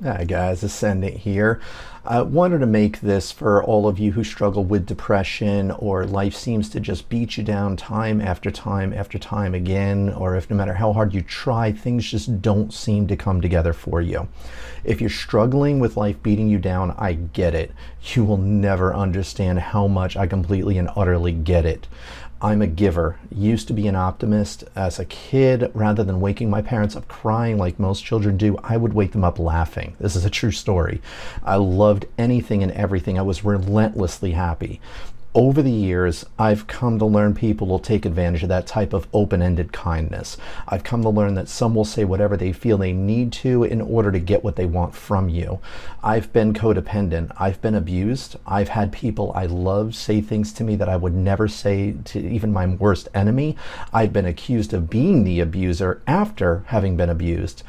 Hi guys, Ascendant here. I wanted to make this for all of you who struggle with depression, or life seems to just beat you down time after time after time again, or if no matter how hard you try, things just don't seem to come together for you. If you're struggling with life beating you down, I get it. You will never understand how much I completely and utterly get it. I'm a giver. Used to be an optimist. As a kid, rather than waking my parents up crying like most children do, I would wake them up laughing. This is a true story. I loved anything and everything. I was relentlessly happy. Over the years, I've come to learn people will take advantage of that type of open-ended kindness. I've come to learn that some will say whatever they feel they need to in order to get what they want from you. I've been codependent. I've been abused. I've had people I love say things to me that I would never say to even my worst enemy. I've been accused of being the abuser after having been abused.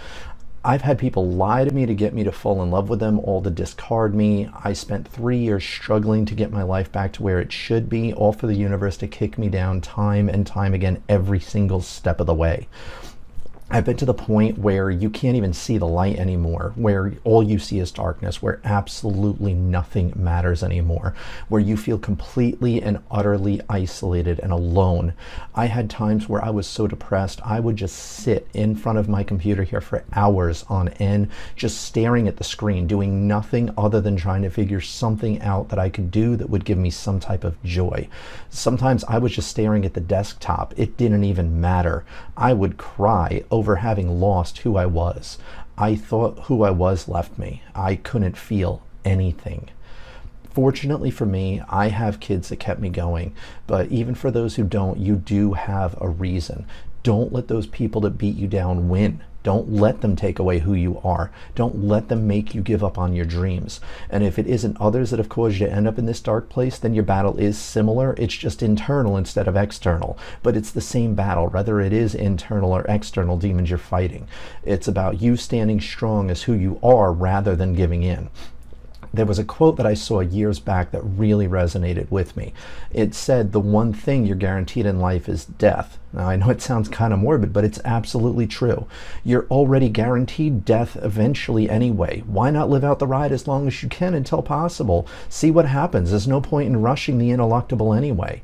I've had people lie to me to get me to fall in love with them, all to discard me. I spent 3 years struggling to get my life back to where it should be, all for the universe to kick me down time and time again every single step of the way. I've been to the point where you can't even see the light anymore, where all you see is darkness, where absolutely nothing matters anymore, where you feel completely and utterly isolated and alone. I had times where I was so depressed, I would just sit in front of my computer here for hours on end, just staring at the screen, doing nothing other than trying to figure something out that I could do that would give me some type of joy. Sometimes I was just staring at the desktop. It didn't even matter. I would cry over having lost who I was. I thought who I was left me. I couldn't feel anything. Fortunately for me, I have kids that kept me going, but even for those who don't, you do have a reason. Don't let those people that beat you down win. Don't let them take away who you are. Don't let them make you give up on your dreams. And if it isn't others that have caused you to end up in this dark place, then your battle is similar. It's just internal instead of external. But it's the same battle, whether it is internal or external demons you're fighting. It's about you standing strong as who you are rather than giving in. There was a quote that I saw years back that really resonated with me. It said, "The one thing you're guaranteed in life is death." Now, I know it sounds kind of morbid, but it's absolutely true. You're already guaranteed death eventually anyway. Why not live out the ride as long as you can until possible? See what happens. There's no point in rushing the ineluctable anyway.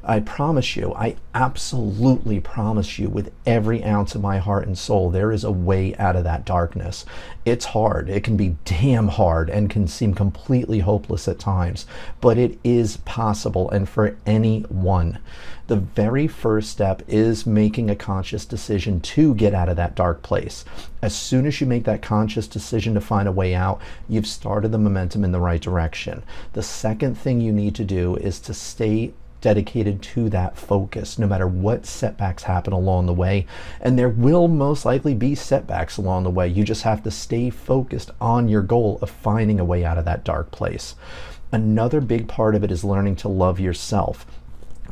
I promise you, I absolutely promise you with every ounce of my heart and soul, there is a way out of that darkness. It's hard. It can be damn hard and can seem completely hopeless at times, but it is possible, and for anyone. The very first step is making a conscious decision to get out of that dark place. As soon as you make that conscious decision to find a way out, you've started the momentum in the right direction. The second thing you need to do is to stay dedicated to that focus, no matter what setbacks happen along the way. And there will most likely be setbacks along the way. You just have to stay focused on your goal of finding a way out of that dark place. Another big part of it is learning to love yourself.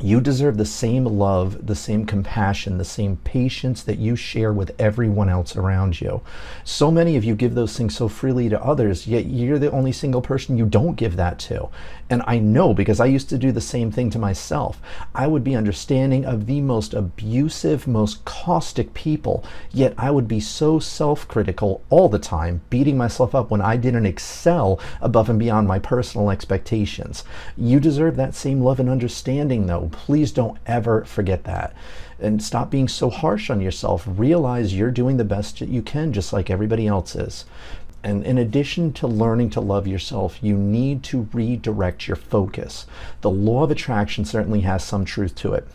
You deserve the same love, the same compassion, the same patience that you share with everyone else around you. So many of you give those things so freely to others, yet you're the only single person you don't give that to. And I know, because I used to do the same thing to myself. I would be understanding of the most abusive, most caustic people, yet I would be so self-critical all the time, beating myself up when I didn't excel above and beyond my personal expectations. You deserve that same love and understanding, though. Please don't ever forget that. And stop being so harsh on yourself. Realize you're doing the best that you can, just like everybody else is. And in addition to learning to love yourself, you need to redirect your focus. The law of attraction certainly has some truth to it.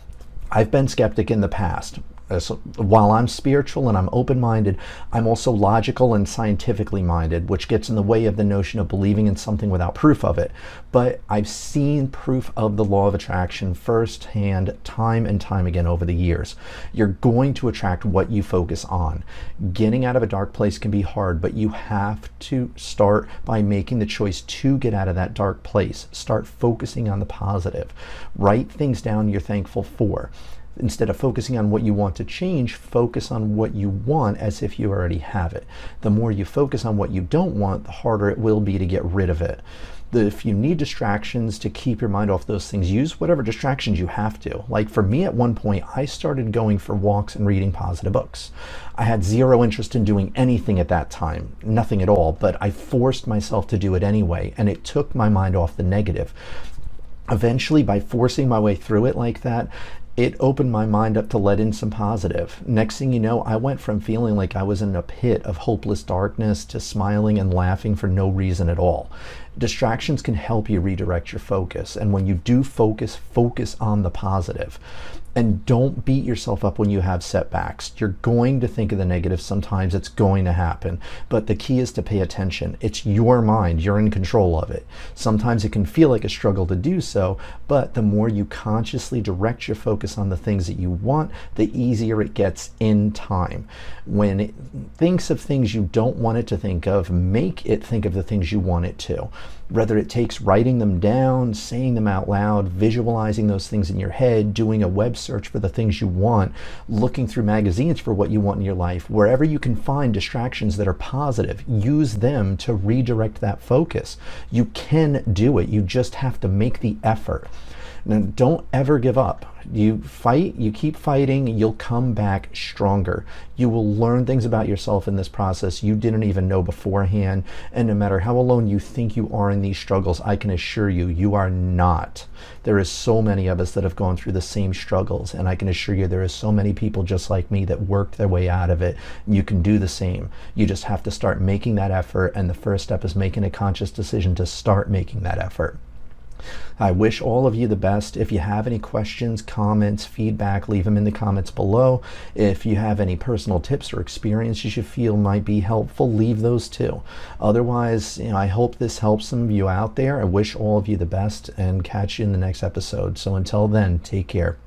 I've been skeptic in the past. So while I'm spiritual and I'm open-minded, I'm also logical and scientifically minded, which gets in the way of the notion of believing in something without proof of it. But I've seen proof of the law of attraction firsthand, time and time again over the years. You're going to attract what you focus on. Getting out of a dark place can be hard, but you have to start by making the choice to get out of that dark place. Start focusing on the positive. Write things down you're thankful for. Instead of focusing on what you want to change, focus on what you want as if you already have it. The more you focus on what you don't want, the harder it will be to get rid of it. If you need distractions to keep your mind off those things, use whatever distractions you have to. Like for me, at one point, I started going for walks and reading positive books. I had zero interest in doing anything at that time, nothing at all, but I forced myself to do it anyway, and it took my mind off the negative. Eventually, by forcing my way through it like that, it opened my mind up to let in some positive. Next thing you know, I went from feeling like I was in a pit of hopeless darkness to smiling and laughing for no reason at all. Distractions can help you redirect your focus, and when you do focus on the positive. And don't beat yourself up when you have setbacks. You're going to think of the negative sometimes. It's going to happen. But the key is to pay attention. It's your mind. You're in control of it. Sometimes it can feel like a struggle to do so, but the more you consciously direct your focus on the things that you want, the easier it gets in time. When it thinks of things you don't want it to think of, make it think of the things you want it to. Whether it takes writing them down, saying them out loud, visualizing those things in your head, doing a web search for the things you want, looking through magazines for what you want in your life, wherever you can find distractions that are positive, use them to redirect that focus. You can do it. You just have to make the effort. Now, don't ever give up. You fight, you keep fighting, you'll come back stronger. You will learn things about yourself in this process you didn't even know beforehand. And no matter how alone you think you are in these struggles, I can assure you, you are not. There is so many of us that have gone through the same struggles, and I can assure you there is so many people just like me that worked their way out of it. You can do the same. You just have to start making that effort, and the first step is making a conscious decision to start making that effort. I wish all of you the best. If you have any questions, comments, feedback, leave them in the comments below. If you have any personal tips or experiences you feel might be helpful, leave those too. Otherwise, I hope this helps some of you out there. I wish all of you the best and catch you in the next episode. So until then, take care.